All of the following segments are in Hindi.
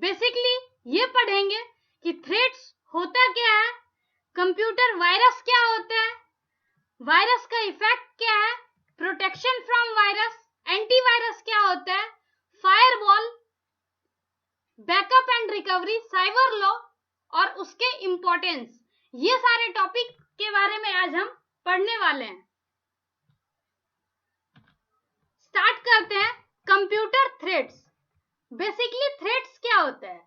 बेसिकली ये पढ़ेंगे कि थ्रेट्स होता क्या है, कंप्यूटर वायरस क्या होता है, वायरस का इफेक्ट क्या है, प्रोटेक्शन फ्रॉम वायरस, एंटीवायरस क्या होता है, firewall, backup and recovery, cyber law और उसके इंपॉर्टेंस, ये सारे टॉपिक के बारे में आज हम पढ़ने वाले हैं। स्टार्ट करते हैं। Computer threads. बेसिकली थ्रेड्स क्या होता है,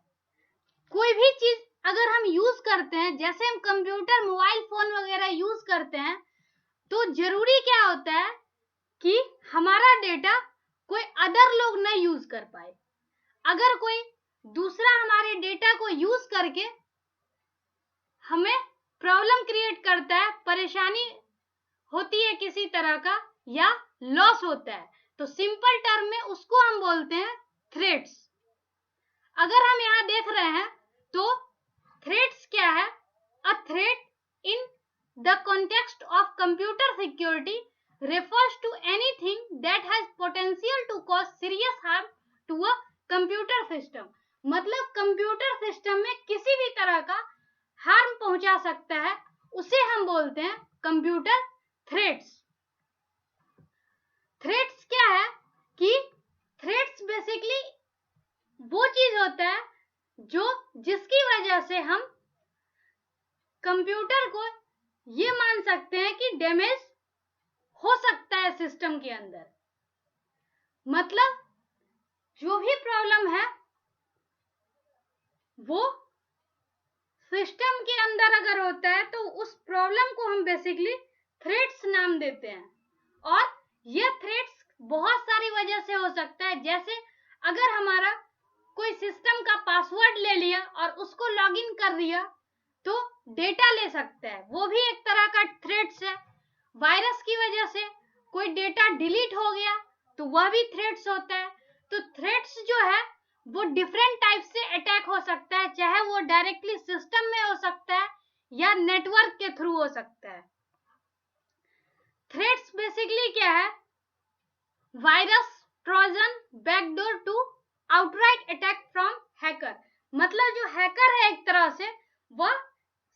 कोई भी चीज अगर हम यूज करते हैं, जैसे हम कंप्यूटर मोबाइल फोन वगैरह यूज करते हैं, तो जरूरी क्या होता है कि हमारा डेटा कोई अदर लोग न यूज कर पाए। अगर कोई दूसरा हमारे डेटा को यूज करके हमें प्रॉब्लम क्रिएट करता है, परेशानी होती है किसी तरह का या लॉस होता है, तो सिंपल टर्म में उसको हम बोलते हैं थ्रेड्स। अगर हम यहाँ देख रहे हैं तो थ्रेड्स क्या है, a threat in the context of computer security refers to anything that has potential to cause serious harm to a computer system। मतलब कंप्यूटर सिस्टम में किसी भी तरह का हार्म पहुंचा सकता है, उसे हम बोलते हैं कंप्यूटर थ्रेट्स। थ्रेट्स क्या है कि थ्रेट्स बेसिकली वो चीज होता है जो जिसकी वजह से हम कंप्यूटर को ये मान सकते हैं कि डैमेज हो सकता है सिस्टम के अंदर। मतलब जो भी प्रॉब्लम है वो सिस्टम के अंदर अगर होता है तो उस प्रॉब्लम को हम बेसिकली थ्रेट्स नाम देते हैं। और ये थ्रेट्स बहुत सारी वजह से हो सकता है, जैसे अगर हमारा कोई सिस्टम का पासवर्ड ले लिया और उसको लॉगिन कर दिया तो डेटा ले सकता है, वो भी एक तरह का थ्रेट्स है। वायरस की वजह से कोई डेटा डिलीट हो गया तो वह भी थ्रेट्स होता है। तो थ्रेट्स जो है वो डिफरेंट टाइप से अटैक हो सकता है, चाहे वो डायरेक्टली सिस्टम में हो सकता है या नेटवर्क के थ्रू हो सकता है। थ्रेट्स बेसिकली क्या है, virus, trojan, backdoor to outright attack from hacker. मतलब जो हैकर है एक तरह से वह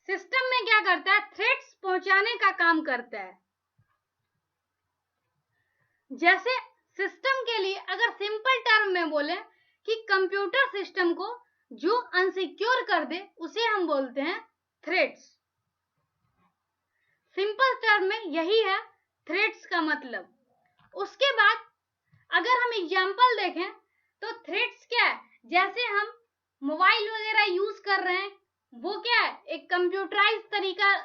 सिस्टम में क्या करता है, थ्रेट्स पहुंचाने का काम करता है। जैसे सिस्टम के लिए अगर सिंपल टर्म में बोले कि कंप्यूटर सिस्टम को जो अनसिक्योर कर दे उसे हम बोलते हैं थ्रेट्स। सिंपल टर्म में यही है थ्रेट्स का मतलब। उसके बाद अगर हम एग्जांपल देखें तो थ्रेट्स क्या है, जैसे हम मोबाइल वगैरह यूज कर रहे हैं, वो क्या है, एक कंप्यूटराइज तरीका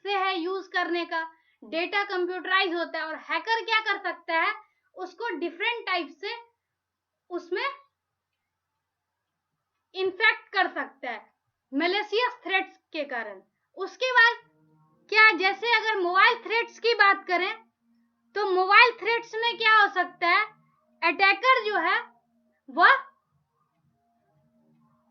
से है यूज करने का, डेटा कंप्यूटराइज होता है और हैकर क्या कर सकता है, उसको डिफरेंट टाइप से उसमें इन्फेक्ट कर सकता है मैलिशियस थ्रेट्स के कारण। उसके बाद क्या, जैसे अगर मोबाइल थ्रेट्स की बात करें तो मोबाइल थ्रेट्स में क्या हो सकता है, अटैकर जो है वह,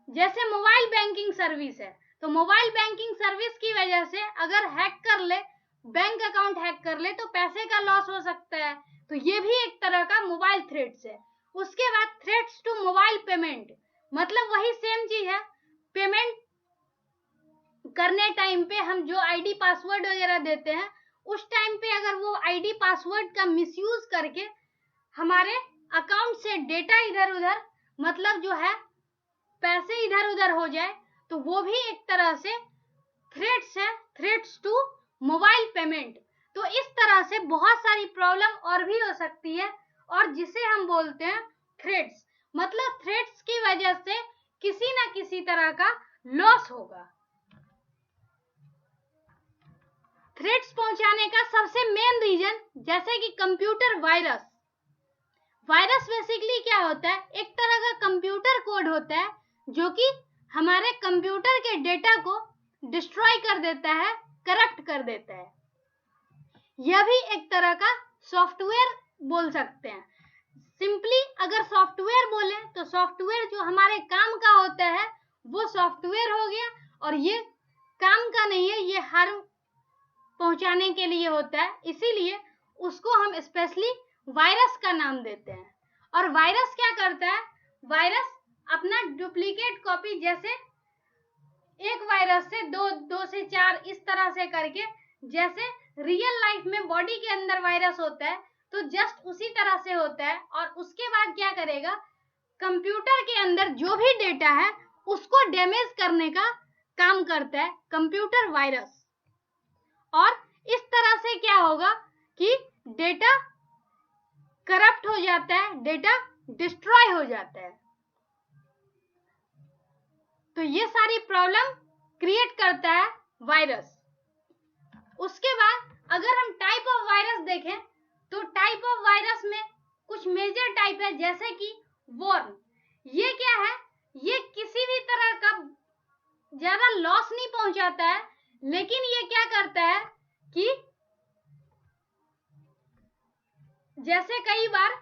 जैसे मोबाइल बैंकिंग सर्विस है तो मोबाइल बैंकिंग सर्विस की वजह से अगर हैक कर ले, बैंक अकाउंट हैक कर ले तो पैसे का लॉस हो सकता है, तो ये भी एक तरह का मोबाइल थ्रेट्स है। उसके बाद थ्रेट्स टू मोबाइल पेमेंट, मतलब वही सेम चीज है, पेमेंट करने टाइम पे हम जो आईडी पासवर्ड वगैरह देते हैं उस टाइम पे अगर वो आईडी पासवर्ड का मिसयूज करके हमारे अकाउंट से डेटा इधर उधर, मतलब जो है पैसे इधर उधर हो जाए, तो वो भी एक तरह से थ्रेट्स है, थ्रेट्स टू मोबाइल पेमेंट। तो इस तरह से बहुत सारी प्रॉब्लम और भी हो सकती है और जिसे हम बोलते हैं थ्रेट्स। मतलब थ्रेट्स की वजह से किसी ना किसी तरह का लॉस होगा। थ्रेट्स पहुंचाने का सबसे मेन रीजन, जैसे कि कंप्यूटर वायरस। वायरस बेसिकली क्या होता है, एक तरह का कंप्यूटर कोड होता है जो कि हमारे कंप्यूटर के डेटा को डिस्ट्रॉय कर देता है, करप्ट कर देता है। यह भी एक तरह का सॉफ्टवेयर बोल सकते हैं। सिंपली अगर सॉफ्टवेयर बोले तो सॉफ्टवेयर जो हमारे काम का होता है वो सॉफ्टवेयर हो गया, और ये काम का नहीं है, ये हार्म पहुंचाने के लिए होता है, इसीलिए उसको हम स्पेशली वायरस का नाम देते हैं। और वायरस क्या करता है, वायरस अपना डुप्लीकेट कॉपी, जैसे एक वायरस से दो से चार इस तरह से करके, जैसे रियल लाइफ में बॉडी के अंदर वायरस होता है तो जस्ट उसी तरह से होता है। और उसके बाद क्या करेगा, कंप्यूटर के अंदर जो भी डेटा है उसको डैमेज करने का काम करता है कंप्यूटर वायरस। और इस तरह से क्या होगा कि डेटा करप्ट हो जाता है, डेटा डिस्ट्रॉय हो जाता है। तो ये सारी प्रॉब्लम क्रिएट करता है वायरस। उसके बाद अगर हम टाइप ऑफ वायरस देखें तो टाइप ऑफ वायरस में कुछ मेजर टाइप है, जैसे कि वॉर्म। ये क्या है, ये किसी भी तरह का ज्यादा लॉस नहीं पहुंचाता है, लेकिन ये क्या करता है कि जैसे कई बार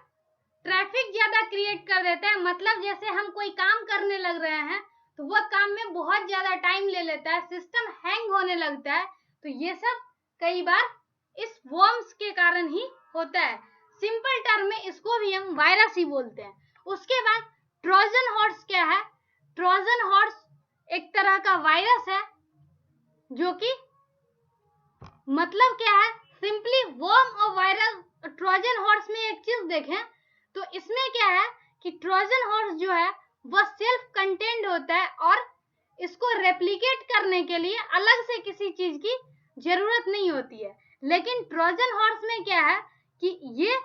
ट्रैफिक ज्यादा क्रिएट कर देता है, मतलब जैसे हम कोई काम करने लग रहे हैं तो वह काम में बहुत ज्यादा टाइम ले लेता है, सिस्टम हैंग होने लगता है। तो ये सब कई बार इस वर्म्स के कारण ही होता है। सिंपल टर्म में इसको भी हम वायरस ही बोलते हैं। उसके बाद ट्रोजन हॉर्स क्या है, ट्रोजन हॉर्स एक तरह का वायरस है, जो कि मतलब क्या है, सिंपली वर्म और वायरस। ट्रोजन हॉर्स में एक चीज देखें तो इसमें क्या है कि ट्रोजन हॉर्स जो है वह सेल्फ कंटेन्ड होता है और इसको रेप्लिकेट करने के लिए अलग से किसी चीज की जरूरत नहीं होती है। लेकिन ट्रोजन हॉर्स में क्या है कि ये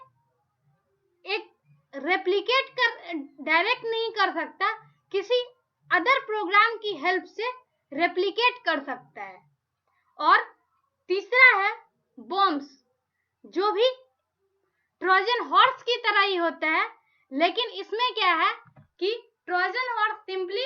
एक रेप्लिकेट कर डायरेक्ट नहीं कर सकता, किसी अदर प्रोग्राम की हेल्प से रेप्लिकेट कर सकता है। और तीसरा है बॉम्ब्स, जो भी ट्रोजन हॉर्स की तरह ही होता है, लेकिन इसमें क्या है कि ट्रोजन हॉर्स सिंपली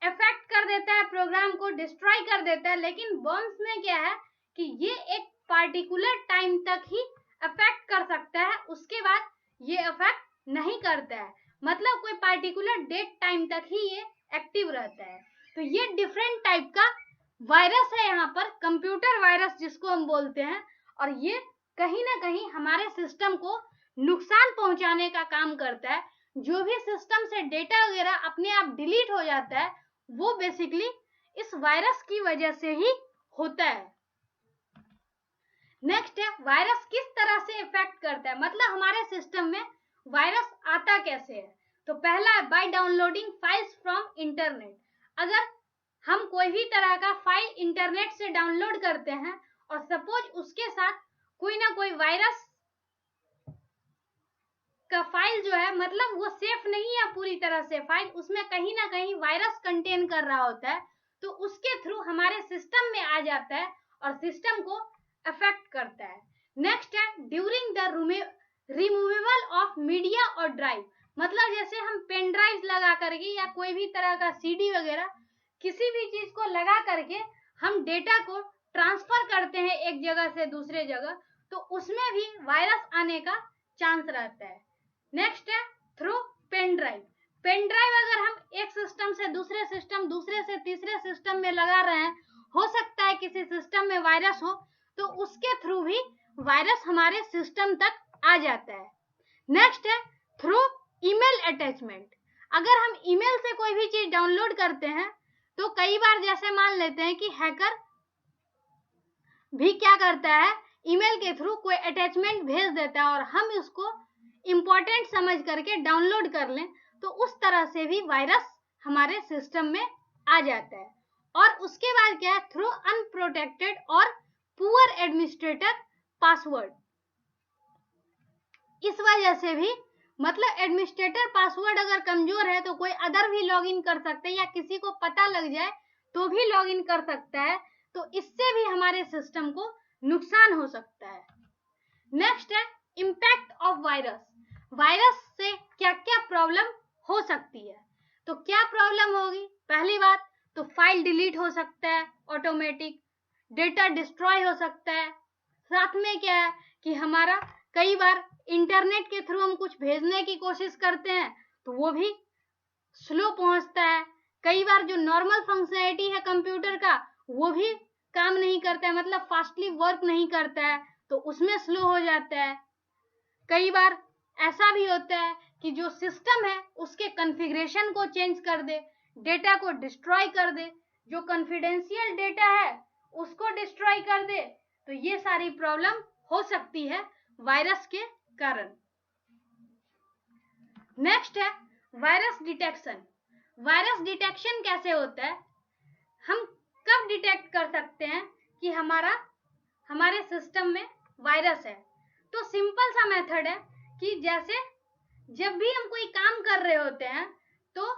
इफेक्ट कर देता है, प्रोग्राम को डिस्ट्रॉय कर देता है। लेकिन बॉम्ब्स में क्या है कि ये एक पार्टिकुलर टाइम तक ही इफेक्ट कर सकता है, उसके बाद ये इफेक्ट नहीं करता है, मतलब कोई पार्टिकुलर डेट टाइम तक ही ये एक्टिव रहता है। तो ये डिफरेंट टाइप का वायरस है यहाँ पर, कंप्यूटर वायरस जिसको हम बोलते हैं। और ये कहीं ना कहीं हमारे सिस्टम को नुकसान पहुंचाने का काम करता है। जो भी सिस्टम से डेटा वगैरह अपने आप डिलीट हो जाता है वो बेसिकली इस वायरस की वजह से ही होता है। नेक्स्ट है वायरस किस तरह से इफेक्ट करता है, मतलब हमारे सिस्टम में वायरस आता कैसे है। तो पहला है by downloading files from internet. अगर हम कोई भी तरह का फाइल इंटरनेट से डाउनलोड करते हैं और सपोज उसके साथ कोई ना कोई वायरस का फाइल जो है, मतलब वो सेफ नहीं है पूरी तरह से फाइल, उसमें कहीं ना कहीं वायरस कंटेन कर रहा होता है, तो उसके थ्रू हमारे सिस्टम में आ जाता है और सिस्टम को अफेक्ट करता है। नेक्स्ट है during the removable of media और ड्राइव, मतलब जैसे हम पेन ड्राइव लगा करके या कोई भी तरह का सीडी वगैरह किसी भी चीज को लगा करके हम डेटा को ट्रांसफर करते हैं एक जगह से दूसरे जगह, तो उसमें भी वायरस आने का चांस रहता है। नेक्स्ट है through pen drive. Pen drive अगर हम एक सिस्टम से दूसरे सिस्टम, दूसरे से तीसरे सिस्टम में लगा रहे हैं, हो सकता है किसी सिस्टम में वायरस हो, तो उसके थ्रू भी वायरस हमारे सिस्टम तक आ जाता है। नेक्स्ट है थ्रू ईमेल अटैचमेंट। अगर हम ईमेल से कोई भी चीज डाउनलोड करते हैं तो कई बार जैसे मान लेते हैं कि हैकर भी क्या करता है, ईमेल के थ्रू कोई अटैचमेंट भेज देता है और हम उसको इंपॉर्टेंट समझ करके डाउनलोड कर लें, तो उस तरह से भी वायरस हमारे सिस्टम में आ जाता है। और उसके बाद क्या है थ्रू अनप्रोटेक्टेड और पुअर एडमिनिस्ट्रेटर पासवर्ड। इस वजह से भी, मतलब एडमिनिस्ट्रेटर पासवर्ड अगर कमजोर है तो कोई अदर भी लॉगिन कर सकते हैं, या किसी को पता लग जाए तो भी लॉगिन कर सकता है, तो इससे भी हमारे सिस्टम को नुकसान हो सकता है। नेक्स्ट है इम्पैक्ट ऑफ वायरस। वायरस से क्या क्या प्रॉब्लम हो सकती है, तो क्या प्रॉब्लम होगी, पहली बात तो फाइल डिलीट हो सकता है ऑटोमेटिक, डेटा डिस्ट्रॉय हो सकता है, साथ में क्या है कि हमारा कई बार इंटरनेट के थ्रू हम कुछ भेजने की कोशिश करते हैं तो वो भी स्लो पहुंचता है, कई बार जो नॉर्मल फंक्शनैलिटी है कंप्यूटर का वो भी काम नहीं करता है, मतलब फास्टली वर्क नहीं करता है, तो उसमें स्लो हो जाता है। कई बार ऐसा भी होता है कि जो सिस्टम है उसके कॉन्फ़िगरेशन को चेंज कर दे, डेटा को डिस्ट्रॉय कर दे, जो कॉन्फिडेंशियल डेटा है उसको डिस्ट्रॉय कर दे। तो ये सारी प्रॉब्लम हो सकती है वायरस के कारण। नेक्स्ट है वायरस डिटेक्शन। वायरस डिटेक्शन कैसे होता है? हम कब डिटेक्ट कर सकते हैं कि हमारे सिस्टम में वायरस है? तो सिंपल सा मेथड है कि जैसे जब भी हम कोई काम कर रहे होते हैं तो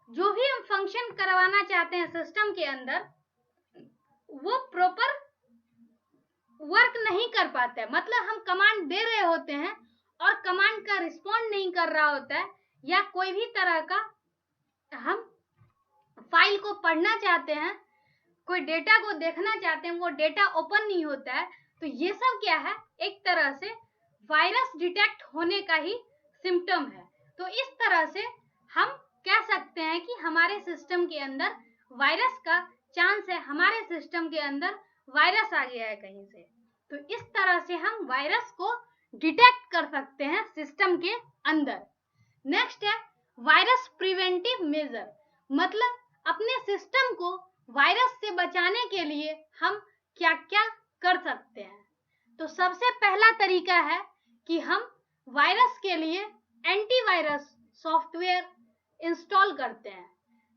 जो भी हम फंक्शन करवाना चाहते हैं सिस्टम के अंदर वो प्रॉपर वर्क नहीं कर पाता है। मतलब हम कमांड दे रहे होते हैं और कमांड का रिस्पॉन्ड नहीं कर रहा होता है, या कोई भी तरह का हम फाइल को पढ़ना चाहते हैं, कोई डेटा को देखना चाहते हैं, वो डेटा ओपन नहीं होता है। तो ये सब क्या है? एक तरह से वायरस डिटेक्ट होने का ही सिम्टम है। तो इस तरह से हम कह सकते हैं कि हमारे सिस्टम के अंदर वायरस का चांस है, हमारे सिस्टम के अंदर वायरस आ गया है कहीं से। तो इस तरह से हम वायरस को डिटेक्ट कर सकते हैं सिस्टम के अंदर। नेक्स्ट है वायरस प्रिवेंटिव मेजर। मतलब अपने सिस्टम को वायरस से बचाने के लिए हम क्या क्या कर सकते हैं? तो सबसे पहला तरीका है कि हम वायरस के लिए एंटीवायरस सॉफ्टवेयर इंस्टॉल करते हैं।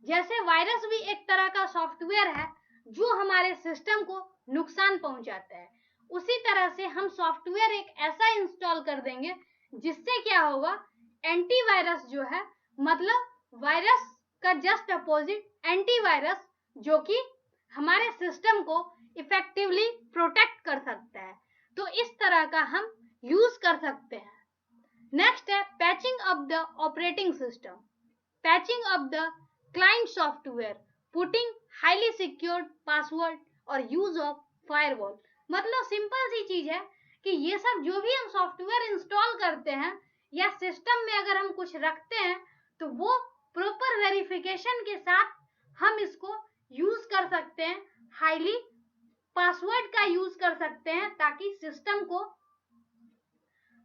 जैसे वायरस भी एक तरह का सॉफ्टवेयर है जो हमारे सिस्टम को नुकसान पहुंचाता है, उसी तरह से हम सॉफ्टवेयर एक ऐसा इंस्टॉल कर देंगे जिससे क्या होगा, एंटीवायरस जो है, मतलब वायरस का जस्ट अपोजिट एंटीवायरस, जो कि हमारे सिस्टम को इफेक्टिवली प्रोटेक्ट कर सकता है। तो इस तरह का हम यूज कर सकते हैं। नेक्स्ट है patching up the operating system, patching up the client software, putting highly secured password और यूज ऑफ फायरवॉल। मतलब सिंपल सी चीज है कि ये सब जो भी हम सॉफ्टवेयर इंस्टॉल करते हैं या सिस्टम में अगर हम कुछ रखते हैं तो वो प्रॉपर वेरिफिकेशन के साथ हम इसको यूज कर सकते हैं। हाईली पासवर्ड का यूज कर सकते हैं ताकि सिस्टम को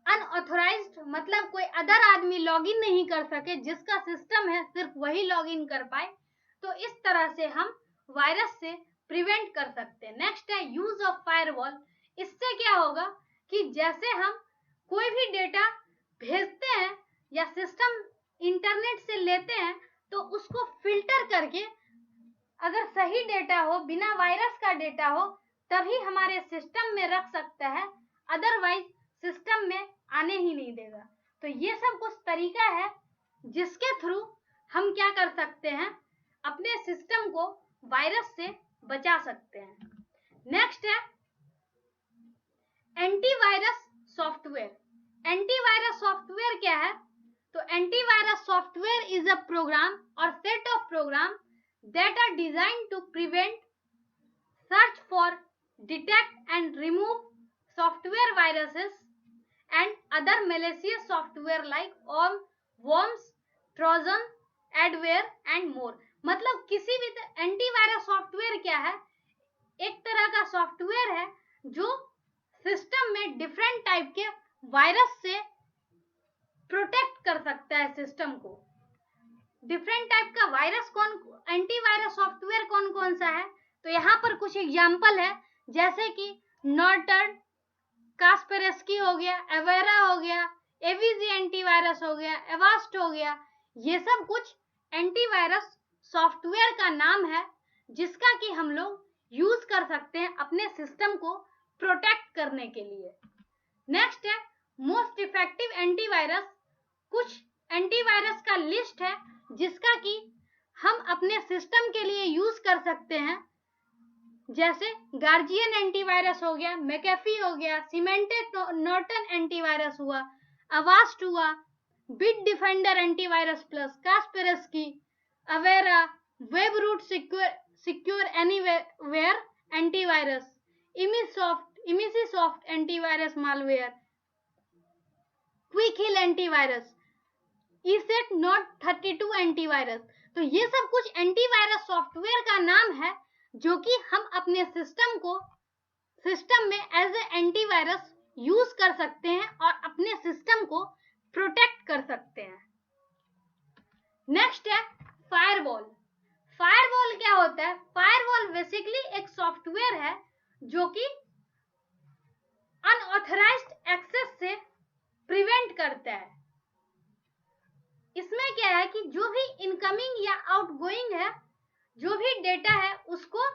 अनऑथोराइज्ड, मतलब कोई अदर आदमी लॉगिन नहीं कर सके, जिसका सिस्टम है सिर्फ वही लॉगिन कर पाए। तो इस तरह से हम वायरस से प्रिवेंट कर सकते हैं। नेक्स्ट है यूज ऑफ फायरवॉल। इससे क्या होगा कि जैसे हम कोई भी डेटा भेजते हैं या सिस्टम इंटरनेट से लेते हैं तो उसको फिल्टर करके अगर सही डेटा हो, बिना वायरस का डेटा हो, तभी हमारे सिस्टम में रख सकता है, अदरवाइज सिस्टम में आने ही नहीं देगा। तो ये सब कुछ तरीका है जिसके थ्रू हम क्या कर सकते हैं, अपने सिस्टम को वायरस से बचा सकते हैं। नेक्स्ट है एंटीवायरस सॉफ्टवेयर। एंटीवायरस सॉफ्टवेयर क्या है? तो antivirus software is a program और set of program that are designed to prevent, search for, detect and remove software viruses and other malicious software like worms, trojan, adware and more। मतलब किसी भी एंटीवायरस सॉफ्टवेयर क्या है? एक तरह का सॉफ्टवेयर है जो सिस्टम में डिफरेंट टाइप के वायरस से प्रोटेक्ट कर सकता है सिस्टम को। डिफरेंट टाइप का वायरस एंटीवायरस सॉफ्टवेयर कौन कौन सा है? तो यहाँ पर कुछ एग्जाम्पल है, जैसे कि नॉर्टन, कास्पेरस्की हो गया, एवेरा हो गया, एवीजी एंटीवायरस हो गया, एवास्ट हो गया। ये सब कुछ एंटीवायरस सॉफ्टवेयर का नाम है जिसका कि हम लोग यूज कर सकते हैं अपने सिस्टम को प्रोटेक्ट करने के लिए। नेक्स्ट है मोस्ट इफेक्टिव एंटीवायरस। कुछ एंटीवायरस का लिस्ट है जिसका कि हम अपने सिस्टम के लिए यूज कर सकते हैं, जैसे गार्जियन एंटीवायरस हो गया, मैकेफी हो गया, सीमेंटेड नॉर्टन एंटीवायरस हुआ, अवास्ट हुआ, Bitdefender antivirus plus, Kaspersky, Avira, Webroot secure anywhere antivirus, Emsisoft antivirus malware, Quick Heal antivirus, ESET NOD 32 antivirus. तो ये सब कुछ एंटीवायरस सॉफ्टवेयर का नाम है जो कि हम अपने सिस्टम में एज ए एंटीवायरस यूज कर सकते हैं और अपने सिस्टम को प्रोटेक्ट कर सकते हैं। नेक्स्ट है फायरवॉल। फायरवॉल क्या होता है? फायरवॉल बेसिकली एक सॉफ्टवेयर है जो कि अनऑथराइज्ड एक्सेस से प्रिवेंट करता है। इसमें क्या है कि जो भी इनकमिंग या आउटगोइंग है, जो भी डेटा है, उसको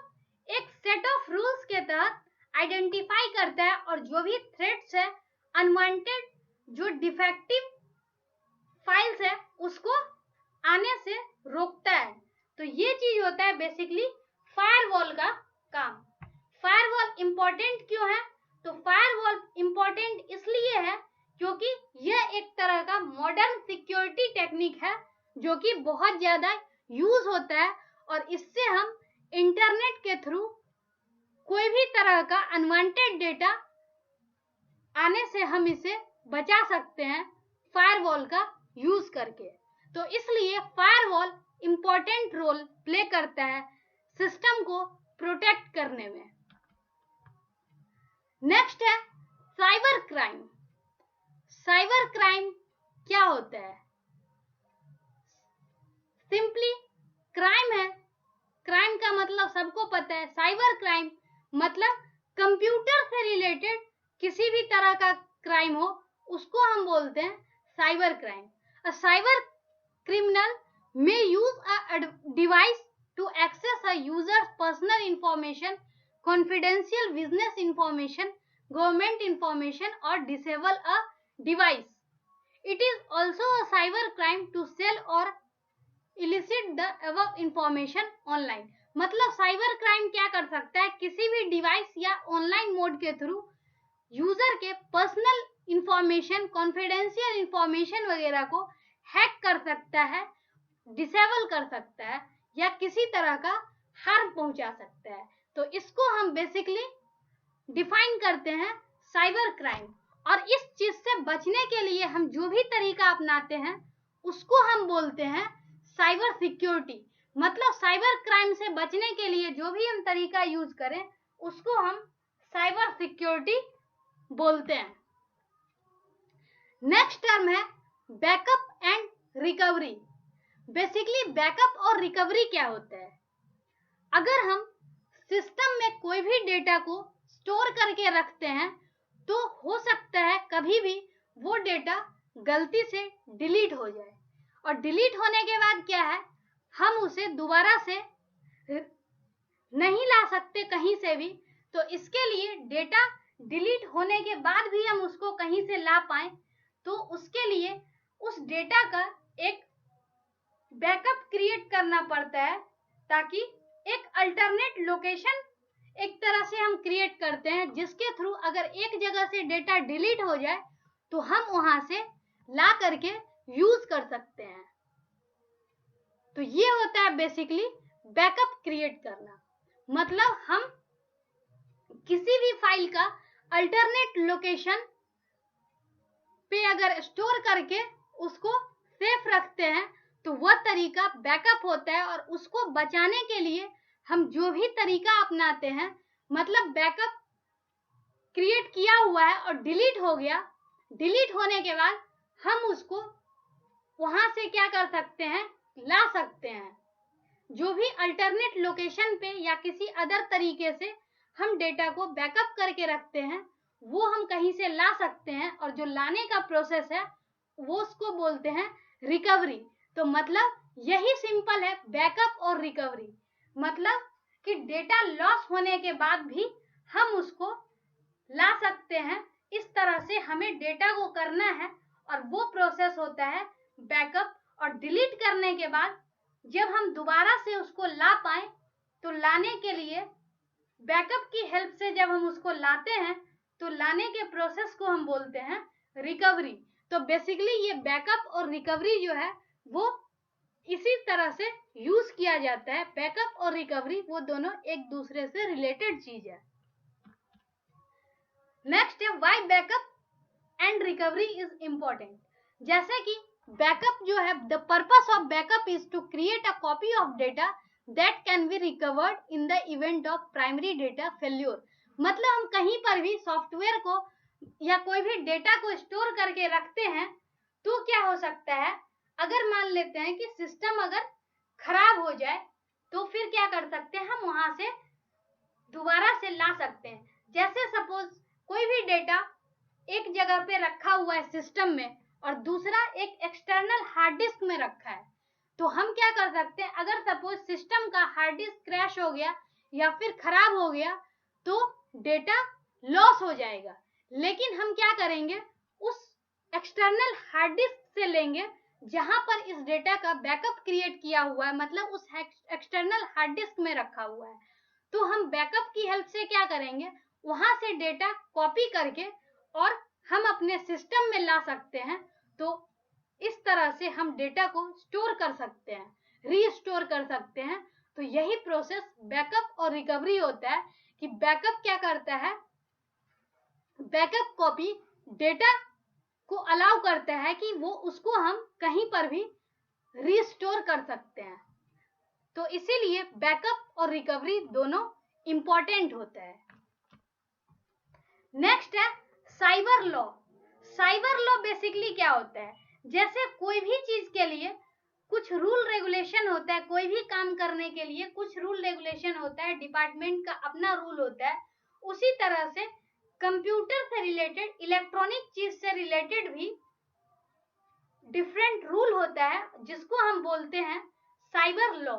एक सेट ऑफ रूल्स के तहत आइडेंटिफाई करता है और जो भी थ्रेट्स है, अनवांटेड जो डिफेक्टिव फाइल्स है, उसको आने से रोकता है। तो ये चीज होता है बेसिकली फायरवॉल का काम। फायरवॉल इंपॉर्टेंट क्यों है? तो फायरवॉल इंपॉर्टेंट इसलिए है क्योंकि यह एक तरह का मॉडर्न सिक्योरिटी टेक्निक है जो कि बहुत ज्यादा यूज होता है और इससे हम इंटरनेट के थ्रू कोई भी तरह का अनवांटेड डेटा आने से हम इसे बचा सकते हैं फायरवॉल का यूज करके। तो इसलिए फायरवॉल इंपॉर्टेंट रोल प्ले करता है सिस्टम को प्रोटेक्ट करने में। नेक्स्ट है साइबर क्राइम। साइबर क्राइम क्या होता है? सिंपली क्राइम है। क्राइम का मतलब सबको पता है। साइबर क्राइम मतलब कंप्यूटर से रिलेटेड किसी भी तरह का क्राइम हो, उसको हम बोलते हैं cyber crime. A cyber criminal may use a device to access a user's personal information, confidential business information, government information, or disable a device. It is also a cyber crime to sell or elicit the above information online. मतलब साइबर क्राइम क्या कर सकता है? किसी भी डिवाइस या ऑनलाइन मोड के थ्रू यूजर के पर्सनल इंफॉर्मेशन, कॉन्फिडेंशियल इंफॉर्मेशन वगैरह को हैक कर सकता है, डिसेबल कर सकता है या किसी तरह का हार्म पहुंचा सकता है। तो इसको हम बेसिकली डिफाइन करते हैं साइबर क्राइम। और इस चीज से बचने के लिए हम जो भी तरीका अपनाते हैं उसको हम बोलते हैं साइबर सिक्योरिटी। मतलब साइबर क्राइम से बचने के लिए जो भी हम तरीका यूज करें उसको हम साइबर सिक्योरिटी बोलते हैं। नेक्स्ट टर्म है backup and recovery. Basically backup और रिकवरी क्या होता है? अगर हम सिस्टम में कोई भी डेटा को स्टोर करके रखते हैं तो हो सकता है कभी भी वो डेटा गलती से डिलीट हो जाए, और डिलीट होने के बाद क्या है, हम उसे दोबारा से नहीं ला सकते कहीं से भी। तो इसके लिए डेटा डिलीट होने के बाद भी हम उसको कहीं से ला पाए तो उसके लिए उस डेटा का एक बैकअप क्रिएट करना पड़ता है, ताकि एक अल्टरनेट लोकेशन एक तरह से हम क्रिएट करते हैं जिसके थ्रू अगर एक जगह से डेटा डिलीट हो जाए तो हम वहां से ला करके यूज कर सकते हैं। तो ये होता है बेसिकली बैकअप क्रिएट करना। मतलब हम किसी भी फाइल का अल्टरनेट लोकेशन पे अगर स्टोर करके उसको सेफ रखते हैं तो वह तरीका बैकअप होता है। और उसको बचाने के लिए हम जो भी तरीका अपनाते हैं, मतलब बैकअप क्रिएट किया हुआ है और डिलीट हो गया, डिलीट होने के बाद हम उसको वहां से क्या कर सकते हैं, ला सकते हैं। जो भी अल्टरनेट लोकेशन पे या किसी अदर तरीके से हम डेटा को बैकअप करके रखते हैं वो हम कहीं से ला सकते हैं, और जो लाने का प्रोसेस है वो उसको बोलते हैं रिकवरी। तो मतलब यही सिंपल है बैकअप और रिकवरी। मतलब कि डेटा लॉस होने के बाद भी हम उसको ला सकते हैं। इस तरह से हमें डेटा को करना है और वो प्रोसेस होता है बैकअप। और डिलीट करने के बाद जब हम दोबारा से उसको ला पाए तो लाने के लिए बैकअप की हेल्प से जब हम उसको लाते हैं तो लाने के प्रोसेस को हम बोलते हैं रिकवरी। तो बेसिकली ये बैकअप और रिकवरी जो है वो इसी तरह से यूज किया जाता है। बैकअप और रिकवरी वो दोनों एक दूसरे से रिलेटेड चीज है। नेक्स्ट है why backup and recovery is important. जैसे कि बैकअप जो है, the purpose of backup is to create a copy of data that can be recovered in the event of primary data failure. मतलब हम कहीं पर भी सॉफ्टवेयर को या कोई भी डेटा को स्टोर करके रखते हैं तो क्या हो सकता है, अगर मान लेते हैं कि सिस्टम अगर खराब हो जाए तो फिर क्या कर सकते हैं, हम वहां से दोबारा से ला सकते हैं। जैसे सपोज कोई भी डेटा एक जगह पे रखा हुआ है सिस्टम में और दूसरा एक एक्सटर्नल हार्ड डिस्क में रखा है, तो हम क्या कर सकते हैं, अगर सपोज सिस्टम का हार्ड डिस्क क्रैश हो गया या फिर खराब हो गया तो डेटा लॉस हो जाएगा। लेकिन हम क्या करेंगे, उस एक्सटर्नल हार्ड डिस्क से लेंगे जहां पर इस डेटा का बैकअप क्रिएट किया हुआ है, मतलब उस एक्सटर्नल हार्ड डिस्क में रखा हुआ है, तो हम बैकअप की हेल्प से क्या करेंगे, वहां से डेटा कॉपी करके और हम अपने सिस्टम में ला सकते हैं। तो इस तरह से हम डेटा को स्टोर कर सकते हैं, रीस्टोर कर सकते हैं। तो यही प्रोसेस बैकअप और रिकवरी होता है कि बैकअप क्या करता है, बैकअप कॉपी डेटा को अलाउ करता है कि वो उसको हम कहीं पर भी रीस्टोर कर सकते हैं। तो इसीलिए बैकअप और रिकवरी दोनों इंपॉर्टेंट होता है। नेक्स्ट है cyber law. Cyber law basically क्या होता है, जैसे कोई भी चीज के लिए कुछ रूल रेगुलेशन होता है, कोई भी काम करने के लिए कुछ रूल रेगुलेशन होता है, डिपार्टमेंट का अपना रूल होता है, उसी तरह से कंप्यूटर से रिलेटेड, इलेक्ट्रॉनिक चीज से रिलेटेड भी डिफरेंट रूल होता है जिसको हम बोलते हैं cyber law.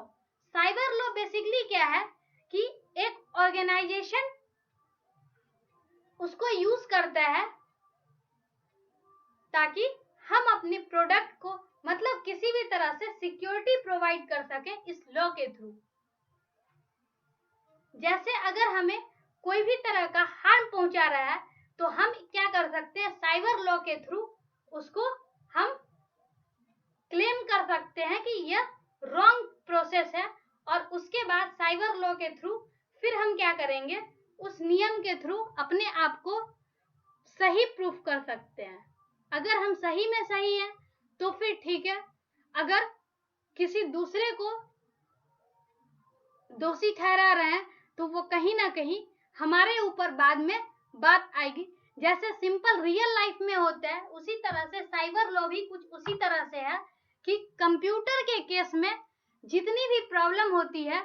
Cyber law basically क्या है कि एक ऑर्गेनाइजेशन उसको यूज करता है ताकि हम अपने प्रोडक्ट को, मतलब किसी भी तरह से सिक्योरिटी प्रोवाइड कर सके इस लॉ के थ्रू। जैसे अगर हमें कोई भी तरह का हार्म पहुंचा रहा है तो हम क्या कर सकते हैं, साइबर लॉ के थ्रू उसको हम क्लेम कर सकते हैं कि यह रॉन्ग प्रोसेस है, और उसके बाद साइबर लॉ के थ्रू फिर हम क्या करेंगे, उस नियम के थ्रू अपने आप को सही प्रूफ कर सकते हैं। अगर हम सही में सही हैं तो फिर ठीक है, अगर किसी दूसरे को दोषी ठहरा रहे हैं तो वो कहीं ना कहीं हमारे ऊपर बाद में बात आएगी। जैसे सिंपल रियल लाइफ में होता है, उसी तरह से साइबर लॉ भी कुछ उसी तरह से है कि कंप्यूटर के केस में जितनी भी प्रॉब्लम होती है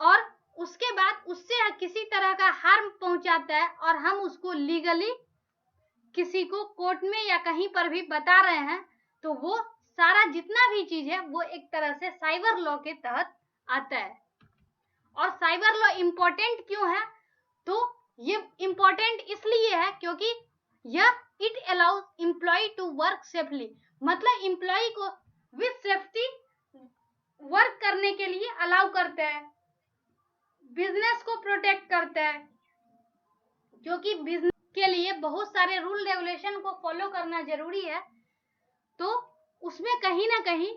और उसके बाद उससे किसी तरह का हार्म पहुंचाता है और हम उसको लीगली किसी को कोर्ट में या कहीं पर भी बता रहे हैं, तो वो सारा जितना भी चीज है वो एक तरह से साइबर लॉ के तहत आता है। और साइबर लॉ इम्पोर्टेंट क्यों है, तो ये इम्पोर्टेंट इसलिए है क्योंकि यह it allows employ to work safely, मतलब एम्प्लॉय को विद सेफ्टी वर्क करने के लिए अलाउ करता है, बिजनेस को प्रोटेक्ट करता है, क्योंकि बिजनेस के लिए बहुत सारे रूल रेगुलेशन को फॉलो करना जरूरी है। तो उसमें कहीं ना कहीं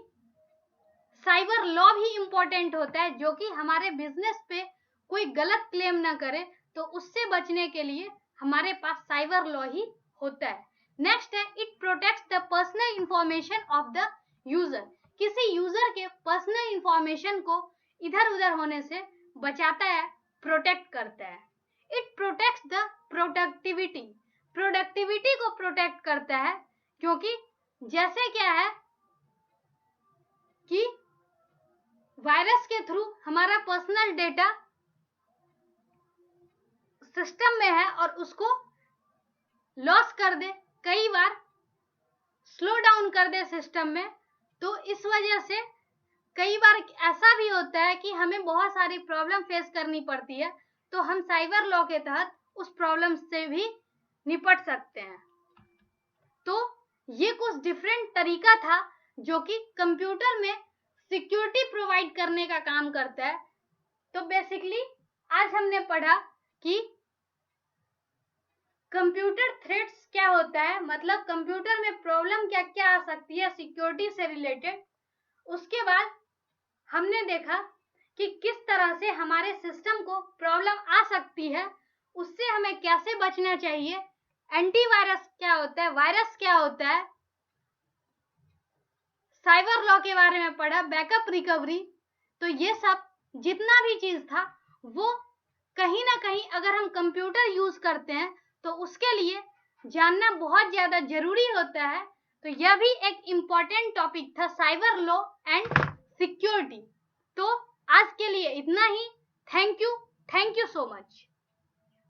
साइबर लॉ भी इम्पोर्टेंट होता है, जो कि हमारे बिजनेस पे कोई गलत क्लेम ना करे, तो उससे बचने के लिए हमारे पास साइबर लॉ ही होता है। नेक्स्ट है it protects the personal information of the user. किसी यूजर के पर्सनल इंफॉर्मेशन को इधर उधर होने से बचाता है, प्रोटेक्ट करता है। It protects the productivity. Productivity को प्रोटेक्ट करता है, क्योंकि जैसे क्या है कि वायरस के थ्रू हमारा पर्सनल डेटा सिस्टम में है और उसको लॉस कर दे, कई बार स्लो डाउन कर दे सिस्टम में, तो इस वजह से कई बार ऐसा भी होता है कि हमें बहुत सारी प्रॉब्लम फेस करनी पड़ती है, तो हम साइबर लॉ के तहत उस प्रॉब्लम से भी निपट सकते हैं। तो ये कुछ डिफरेंट तरीका था जो कि कंप्यूटर में सिक्योरिटी प्रोवाइड करने का काम करता है। तो बेसिकली आज हमने पढ़ा कि कंप्यूटर थ्रेट्स क्या होता है, मतलब कंप्यूटर में प्रॉब्लम क्या क्या आ सकती है सिक्योरिटी से रिलेटेड। उसके बाद हमने देखा कि किस तरह से हमारे सिस्टम को प्रॉब्लम आ सकती है, उससे हमें कैसे बचना चाहिए, एंटीवायरस क्या होता है, वायरस क्या होता है, साइबर लॉ के बारे में पढ़ा, बैकअप रिकवरी। तो ये सब जितना भी चीज था वो कहीं ना कहीं अगर हम कंप्यूटर यूज करते हैं तो उसके लिए जानना बहुत ज्यादा जरूरी होता है। तो यह भी एक इम्पॉर्टेंट टॉपिक था, साइबर लॉ एंड सिक्योरिटी। तो आज के लिए इतना ही। Thank you so much.